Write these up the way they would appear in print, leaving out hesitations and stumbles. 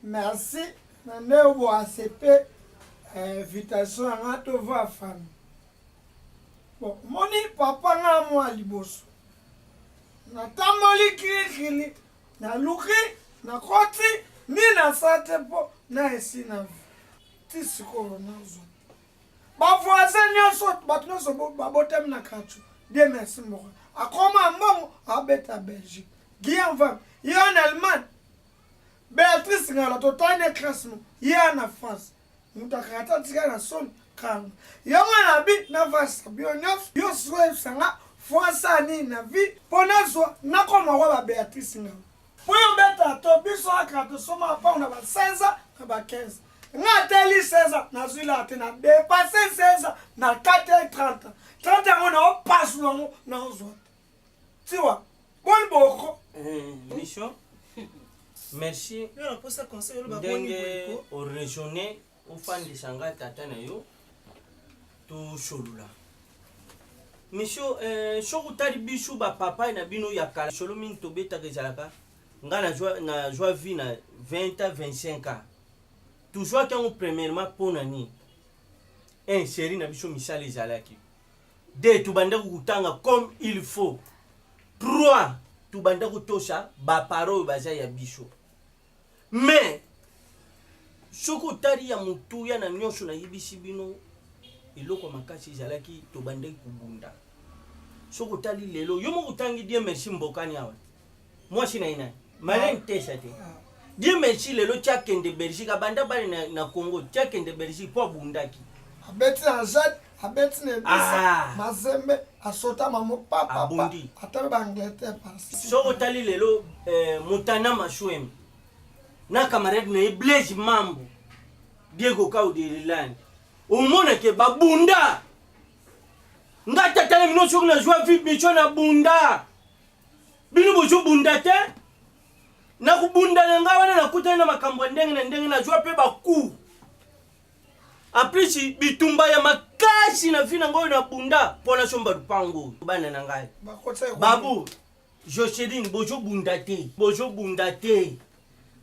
Merci. Maintenant, vous acceptez l'invitation à notre famille. Bon, mon papa n'a moi liboso. Na tamoli kili na luki na koti ni na sate po na esi na ti sikoro na zo. Ba voisin nyoso bat no so ba botem na kachu. Dieu merci mo. Akoma mbongo abeta Belgique. Guillaume va. Il en Allemagne. Béatrice ngala totane classement. Il en France. Mutakata tika na son kan. Yama na bi na vasa bionyof yo soe sanga Fwasa ni na vi ponazo na koma wa Béatrice ngala. Poyo beta to biso akato soma pa una ba 16 na ba 15. Nga teli 16 na zwila atena dépasser 16 na 4h30. 30 on a passe longo na zo. Tu vois? Bon boko. Mission. Merci. Non, pour ça conseil le Ndenge au régionné au fan de Sanga tata na yo. To sholula. Monsieur shokutali bishu ba papa na bino ya kala sholo min to beta kezalaka. Nga na joie vie na 20 à 25 ans. Toujours quand premièrement ponani. Un série na bisho misale zalaki. 2 tubanda kutanga comme il faut. 3 tubanda kutosha ba paro baza ya bisho. Mais shokutali ya mutu ya na nyosho na yibisi bino iloko makasi zalaki tubanda kubunda. Shokutali lelo yomo kutangi Dieu merci mbokani awa. Moi sina ina. Malin tesate. Dieu merci lelo tchakende Belgique abanda bali na Congo tchakende Belgique po bundaki. Abeti Anjad, abeti Nebisa, Mazembe, asota mamu papa abundi. Atabe ba Angleterre parsi. Shokutali lelo mutana mashwem. Na camarade na Blaise Mambo. Diego Kaudiriland. Umona ke babunda. Ngata tele mino sur na joie vie mission na bunda. Bino bojo bunda te. Na kubunda na ngawana na kutana na makambo ndenge na joie pe baku. Aprisi bitumba ya makasi na fina ngoyo na bunda pona somba lupango. Bana na ngai. Babu Joseline bojo bunda te. Bojo bunda te.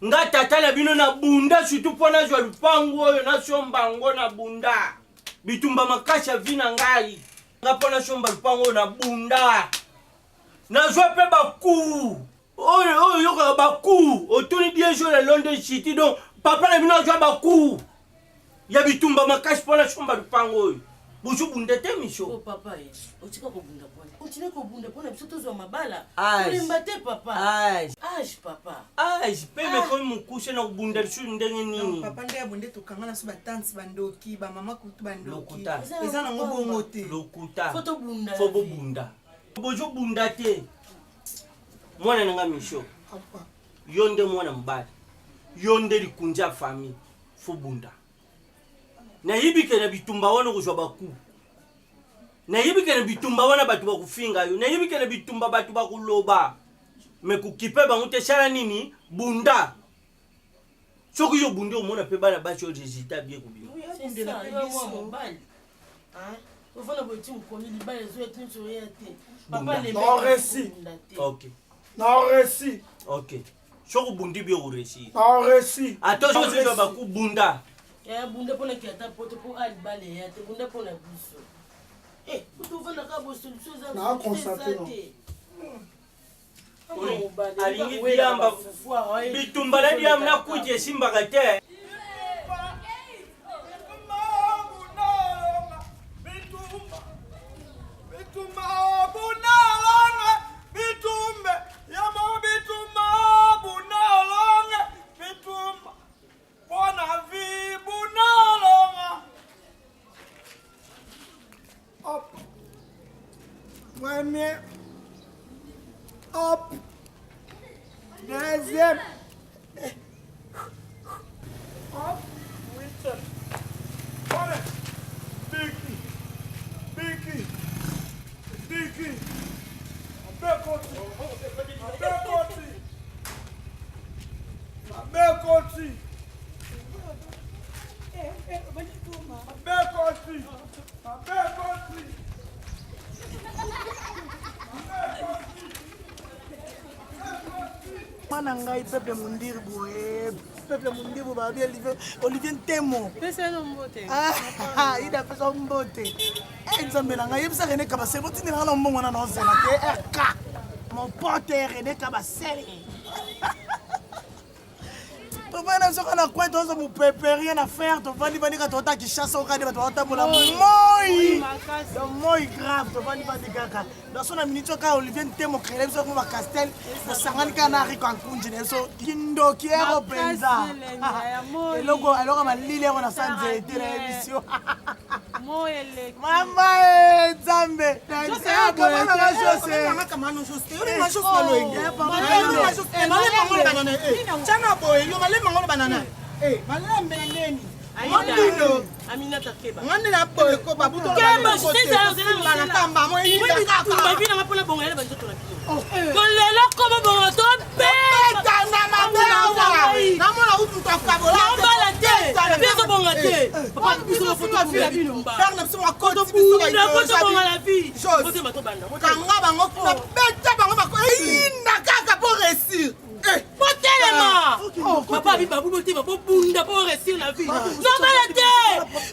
Ngata tele bino na bunda surtout pona joie lupango na somba ngo na bunda. Bitumba makasi ya vina ngai. Ngapona somba lupango na bunda. Na joie pe baku. Oh yoka baku. Otuni bien jouer le London City donc papa na bino joie baku. Ya bitumba makasi pona somba lupango. Buju bunda te misho. Oh papa ye. Otika ko bunda pona. Otika ko bunda pona biso tozo mabala. Ulimba te papa. Age papa. Age pe me ko mukushe na bunda su ndenge nini. Papa ndiye bonde tokanga na so ba tante bandoki ba mama kutu bandoki. Lokuta. Eza na ngobo ngote. Lokuta. Foto bunda. Fobo bunda. Buju bunda te. Mwana nanga misho. Papa. Yonde mwana mbali. Yonde likunja famille. Fo bunda. Na yibike na bitumba wana kujwa baku. Na yibike na bitumba wana batu bakufinga yo. Na yibike na bitumba batu bakuloba. Me kukipe bangute shala nini? Bunda. Soku yo bunde umona pe bana bacho résultat bien kubino. C'est ça, yo mo mobile. Hein? Au fond, le petit moukomi liba les autres trucs sur rien. Papa les non récit. OK. Non récit. OK. Soko bundi bi réussi. Pas réussi. Attention c'est ba ku bunda. Bunda pona ki ata poto po alibale ya te bunda pona biso. Tu vanda ka bo solution za. Na constater non. Alingi diamba bitumba la diamba na kuje simba kate. Premier. Hop. Deuxième. Hop. Huitième. Voilà. Biki. Biki. Biki. Un peu côté. Un peu côté. Un peu côté. Un peu côté. Un peu côté. Mana ngai peuple mundir boye peuple mundir bo ba bien Olivier Ntemo Pesa no mbote. ida pesa mbote nzambe na ngai yebisa René Kabasele botindi na mbongo na nozela te RK mon pote René Kabasele Tovana soka na coin tozo mu pepe rien à faire tovani bani ka tota ki chasse au kadi bato tambola moi grave tovani bani kaka dans son minute ka Olivier Ntemo créer biso ko ba Castel na sangani kana ri kan kunji neso kindo kiero penza eloko alors ma lile on sanze tire émission mama Nzambe Mangolo banana. Malembe neni. Aminata Keba. Ngandela boy ko babuto. Keba sisa bana kamba mo yinda kaka. Babina mapona bonga ele banzo tona kilo. Kolela ko bonga to Beta na mabela. Namona utu takabola. Mbala te. Biso bonga te. Papa biso foto fila bilumba. Parle biso wa koto biso la foto bonga la vie. Foto mato banda. Kanga bango na beta bango bako yinda kaka pour réussir. Potelema! Papa, il va vous motiver pour bunda pour réussir la vie. Non, valete!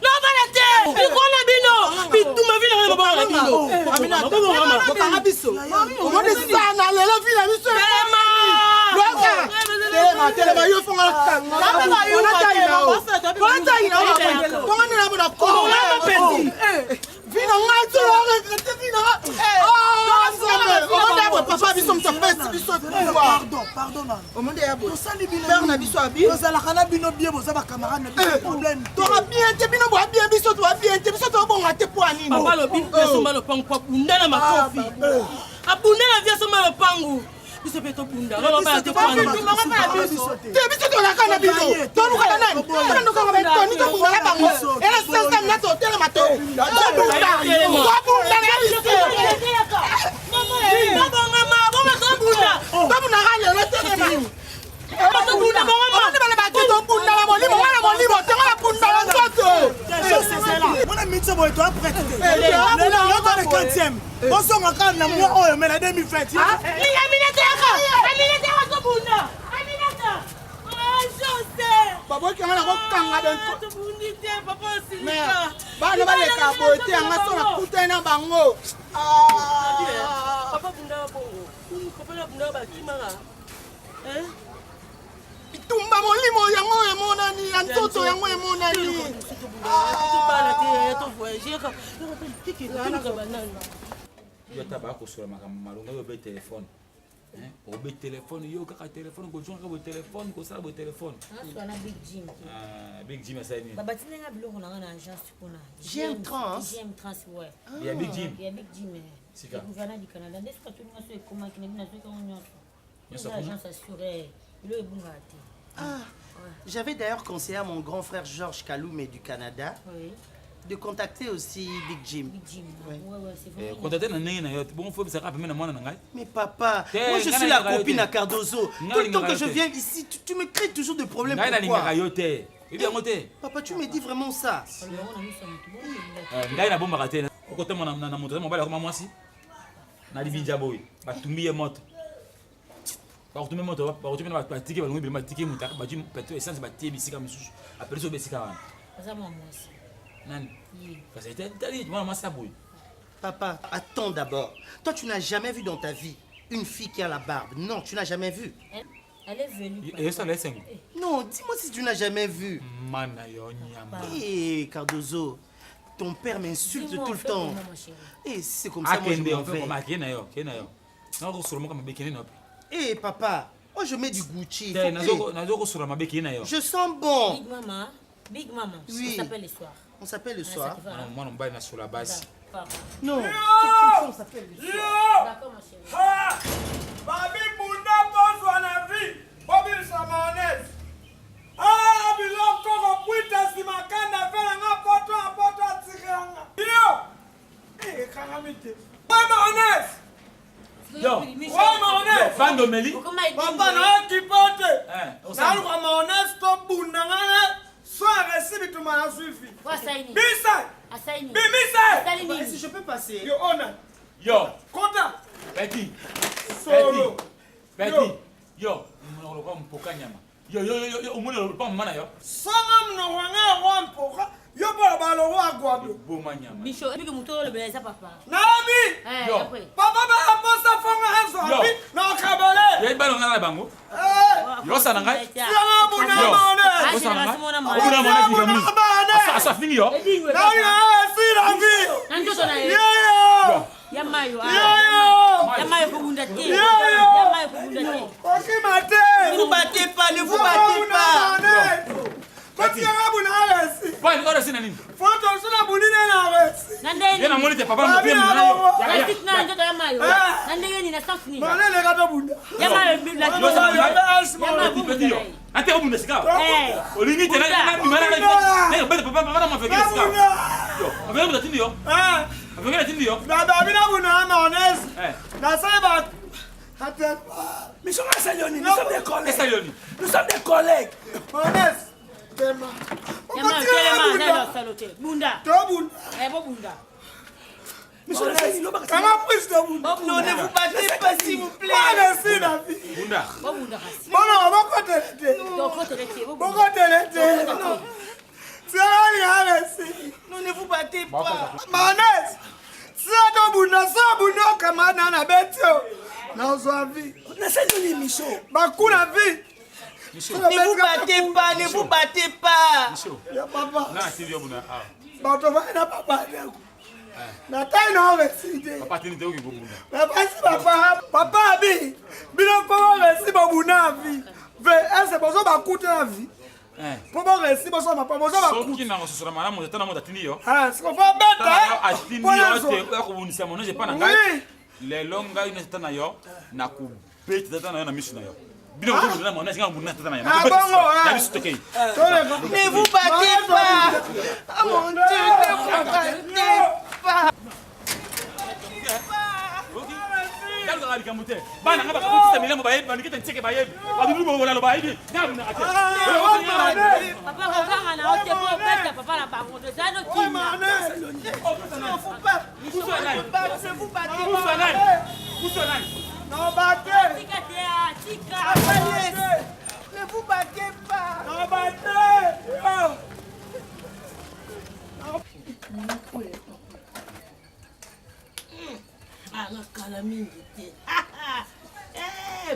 Non, valete! Il prend la bino! Il tout ma vie, il va la bino! Amina, on biso. On est ça, na le vie la biso. Telema, yo fonga kanga. Pardon. Au monde ya bo. Tosali bino. Père na biso abi. Tosala kana bino bien boza ba camarade na biso problème. Tora bien te bino bo bien biso to bien te biso to bonga te po anini. Papa lo bi peso malo pangu kwa bunda na makofi. Abunda na via so malo pangu. Biso peto bunda. Lo ba te pangu. Te biso to na kana bino. To lu kana nani? To nu kana to ni to bunda na bango. Era sasa na to tele mato. To bunda. To bunda na biso. Tumba molimo yango emonani antoto yango emonani yota ba ko sura makambo malonga yo be téléphone o be téléphone yo kaka téléphone ko jonga bo téléphone ko sala bo téléphone na Big Jim Big Jim ça ni baba tinenga biloko na agence kuna GM Trans ouais ya Big Jim le gouvernement du Canada n'est-ce pas tout le monde se comment qui n'est pas sur agence assurée le bungati. J'avais d'ailleurs conseillé à mon grand frère Georges Kaloumé du Canada de contacter aussi Big Jim. Big Jim, ouais, c'est vrai. Contacter na nene na bon faut ça rappeler na mwana na ngai. Mais papa, moi je suis la copine à Cardozo. Tout le temps que je viens ici, tu me crées toujours des problèmes. Pourquoi? Papa, tu me dis vraiment ça. Ngai na bomba raté. Côté mon na moto mobile comme moi si. Na libija boy. Batumbi moto. Par même moto, par même ba ticket ba ngombe ba ticket muta ba jim peto essence ba tie bisika misusu. Après so besika wana. Ça moi aussi. Nani? Parce que t'as moi ça bouille. Papa, attends d'abord. Toi, tu n'as jamais vu dans ta vie une fille qui a la barbe. Non, tu n'as jamais vu. Elle est venue. Et ça laisse. Non, dis-moi si tu n'as jamais vu. Mana yo nyama. Eh, Cardozo, ton père m'insulte tout le temps. Et si c'est comme ça, moi je Akende m'en on fait vais. comme akena yo, kena yo. Na ko sura mo kama bekene no. Eh, papa, moi je mets du Gucci. T'es na zo ko sura ma bekene yo. Je sens bon. Big Maman, Oui. on s'appelle le soir. On s'appelle le soir. Moi on va na sur la base. Non, c'est comme ça on s'appelle le soir. D'accord, ma chérie. Ah! Babi Bunda bozwa na vie. Bobi Samanes. Ah, biloko kokwita simakanda fela nga poto atsikanga. Yo! Karamite. Manes! Yo! Manes! Bando Meli. Papa na kipote. On Nalu kwa Manes to bunda ngana. Soir recibi tu ma suivi. Asaini. Bisa! Asaini. Bimisa! Si je peux passer. Yo ona. Yo! Kota. Betty. Solo. Betty. Yo! Mwana ko mpoka nyama. Yo umuna lo pa mana yo. Sanga mno wanga wampoka. Yo bola balo wa gwado. Boma nyama. Bicho, ebi que muto le beleza papa. Nabi! Eh, Yo. après. Papa ba aposa fonga hazo Yo. abi na kabale. Ye balo ngala bango. Yo sana ngai. Sanga buna Yo. maone. Yo sana ngai. Mona Obuna mona ki gamu. Asa fini yo. Na ya si la vie. Nanto na ye. Yo. Ya mayo. Yo. Ya mayo kubunda te. Yo. Ya mayo kubunda te. Oki mate. Ne vous battez pas, ne vous battez pas. Koti ya buna resi. Pas ni ora sina nini. Foto suna bunine na resi. Nandeni. Ye na moni te papa mo pe na yo. Ya fitna ndoto ya mayo. Nandeni ni na safni. Mane le gato bunda. Ya mayo bila. Yo sana ngai. Ya mayo Petit kubunda yo. te. Ante ko bunda sika. Eh. Olingi te na bimana na. Na bete papa mama ma fekele sika. Yo, avela bunda tindi yo. Ah. Avela tindi yo. Baba bina buna maone. Eh. Na saba. Attends. Nous sommes à Sayoni, nous sommes des collègues. Esa yoni. Nous sommes des collègues. Maone. Tema. Ya mayo telema na lo salote. Bunda. To bunda. Eh, bo bunda. Nous sommes à Sayoni, nous sommes à Kama prise de bunda. Bo Non, bunda. ne vous battez pas, s'il vous plaît. Mane si la vie. Bunda. Bo bunda kasi. Bona bako telete. Donc faut te laisser. Bo Boko bunda. telete. Sirali aresi. Non, ne vous battez pas. Manes. Sado bunda sa bunda kama na betio. Na uzwa vie. Nous sommes à Sayoni, Michaud. Bakuna vie. Ne vous battez pas, ne vous battez pas. Ya papa. Na tindi yo bunda. Ah. Bato va na papa yangu. Na tai na aresi de. Papa tindi te o ki go bunda. Papa si papa. Papa abi. Bino ko aresi ba bunda vie. Ve ese bozo bakute na vie. Po ba aresi bozo papa bozo bakute. Soki na ngososora malamu tata na mo tindi yo. Ah, siko fa beta. Atindi yo te ya ko bunisa mono je pana ngai. Oui. Lelo ngai na tata na yo na ku beti tata na yo na misu na yo. Bino ko bunda mo na singa bunda tata na yo. Ah, bongo, Ya bisu te kai. Ne vous battez pas. Ah mon Dieu, ne vous battez pas. Kalo ka likambo te. Bana ngaba ka kutisa milemo ba yebi, banikita nteke ba yebi. Badulu bo wala lo ba yebi. Ngamu na ate. Papa kokanga na ote po peta papa na bango de zano kima. Ne vous pas. Ne vous battez pas. Non batte. Tika te a tika. Ne vous battez pas. Non batte. Nakala mingi te.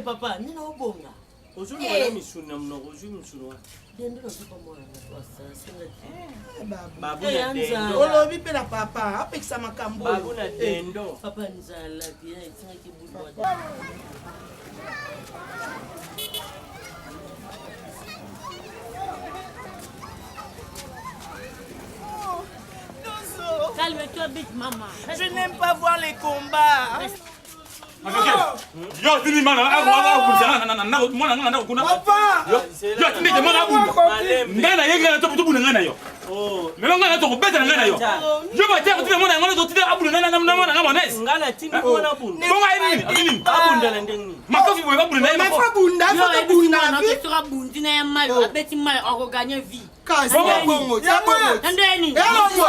Papa, nina obonga. Ozulu mwana misuna mnoko, ozulu misuna. Dendo na papa mwana na singa te. Babu na dendo. Olobi pe na papa, apekisa makambo. Babu na dendo. Papa nzala bien, singa ki bulwa. Calme-toi, Big Maman. Je n'aime pas voir les combats. Yo tindi mana aku bunisa na mwana ngana na kuna. Papa. Yo tindi te mana aku. Ngana yenga na to buna ngana yo. Oh. Lelo ngana to beta ngana yo. Yo ba te ko tindi mwana ngana to tindi abu ngana na mwana ngama nes. Ngala tindi mwana bunda. Bonga yini? Abini. Abunda na ndengi. Makofi boy babu na Mais yema. faut bunda, Yo, faut et bunda. puis, on a sera bundi na ya mayo, abeti mayo, on gagne vie. Kasi ya bongo, ya bongo. Nandeni. Ya bongo.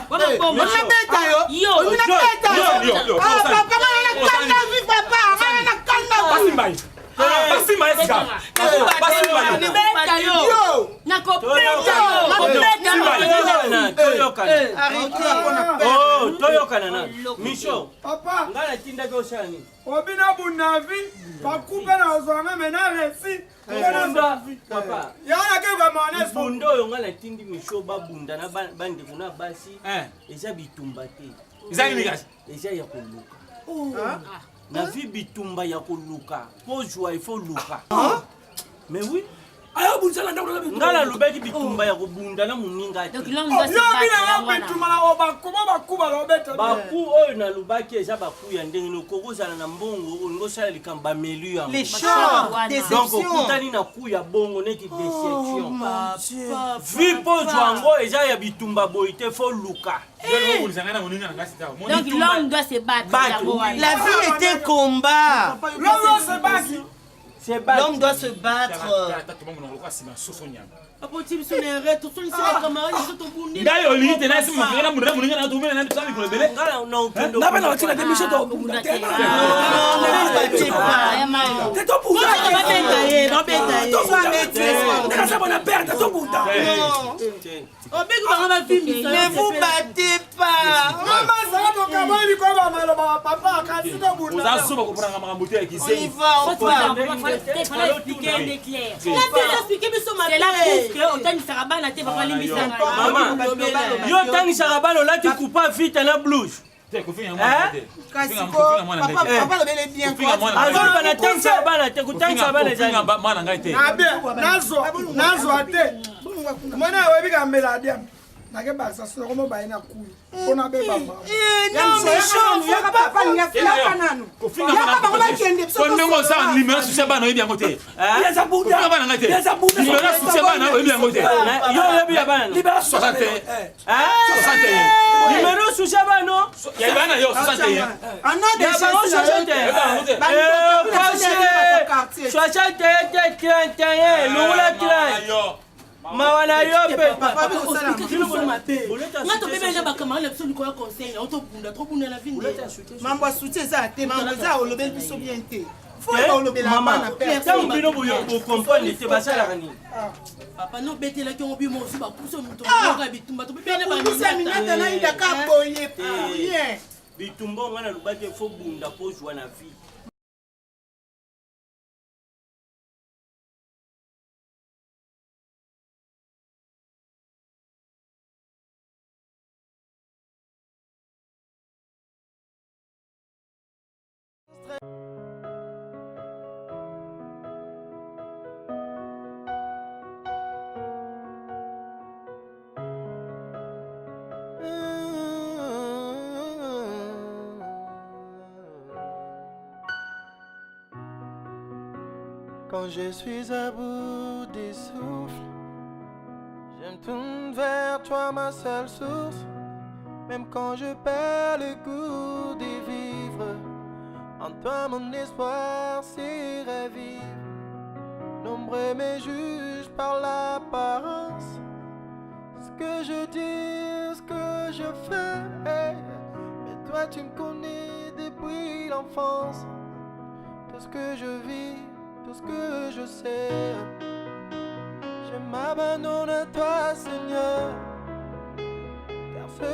Wale bongo. Unabeta yo. Yo. Unabeta yo. Yo. Ah, papa, on a calme vie, papa. On a calme Basimba. Basimba esika. Nakobeta yo. Toyokana na Micho. Papa, ngala tindaki osala nini? obina bunavi bakupe na ozwame mena resi Papa, yana ke bamanes bunda oyo ngala tindi Micho babunda na bandeko na basi eza bitumba te. Eza nini kasi? Eza ya koluka. Na vi bitumba ya koluka. Po jwa il faut luka. Mais oui. Ngala lubeki bitumba ya kubunda na muninga te. Donc l'homme doit se battre. Baku oyo na lubaki eza baku ya ndenge no kokozala na mbongo olingo sala likamba melu ya. Les chants, Donc déception. okutani na ku ya bongo neti déception. Vi po jwango eza ya bitumba boy te fo luka. Donc l'homme doit se battre. La vie est un combat. C'est battre. L'homme doit se battre. D'ailleurs, il était là, c'est mon frère, mon frère, mon frère, mon Ne vous battez pas. On y va, on part. C'est la preuve que otanisaka bana te papa limbisanga. Maman, yo tanisaka bana olati coupa vite na blouche. azoloba na tanisaka bana te kutanisaka bana nazwa te mwana webika mbela diam nake bakisa sinoko mobaye na kuyu mpona bebama ndenge osala numéro susi ya bana oyebi yango te bana ngai te numéro susi ya bana oyebi yango te yo oyebi ya bana numéro susi ya bana ya bana yo 61 lungula 30 mawana yo pe mambo ya soutien eza te mambo eza olobeli biso bien te ntango bino bokomprendre te basalaka nini papa nobetelaki yango bimo osi bakusa moto bitumba tokusa minata nayidaka boye rien bitumba onga na lobaki efo bunda po jwa na vie. Quand je suis à bout des souffles, je me tourne vers toi, ma seule source. Même quand je perds le goût de vivre, en toi mon espoir s'y ravive. Nombreux me jugent par l'apparence, ce que je dis, ce que je fais. Mais toi tu me connais depuis l'enfance, tout ce que je vis, tout ce que je sais. Je m'abandonne à toi, Seigneur, car ce